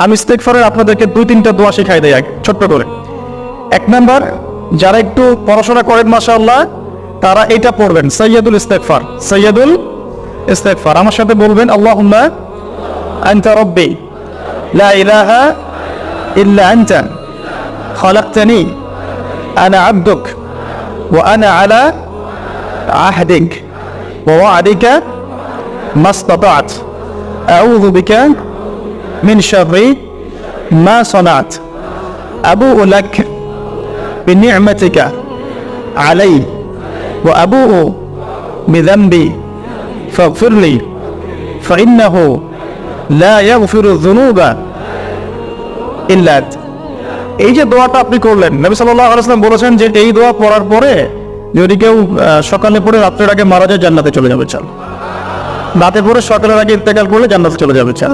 আমি ইস্তেগফারের আপনাদেরকে 2-3টা দোয়া শিখাই দেই আগে ছোট্ট করে। 1 নাম্বার, যারা একটু পড়াশোনা করেন মাশাআল্লাহ তারা এটা পড়বেন, সাইয়্যিদুল ইস্তেগফার। সাইয়্যিদুল ইস্তেগফার আমার সাথে বলবেন, আল্লাহুম্মা আনতা রাব্বি লা ইলাহা ইল্লা আনতা খালাকতানি আনা আবদুক ওয়া আনা আলা আহদিক ওয়া ওয়া'দিকা মাসতাতা'ত আউযু বিকা মিন শাররি মা সানা'ত আবু'ু লাক বিনি'মাতিকা আলাইয়া ওয়া আবু'ু বিযানবি ফাগফিরলি ফাইন্নাহু লা ইয়াগফিরুয যুনুবা ইল্লা আনতা। এই যে দোয়াটা আপনি করলেন, নবী সাল্লাল্লাহু আলাইহি ওয়াসাল্লাম বলেছেন যে এই দোয়া পড়ার পরে যদি কেউ সকালে পড়ে রাত্রের আগে মারা যায় জান্নাতে চলে যাবে। চাল রাতে পড়ে সকালের আগে ইন্তেকাল করলে জান্নাতে চলে যাবে। চাল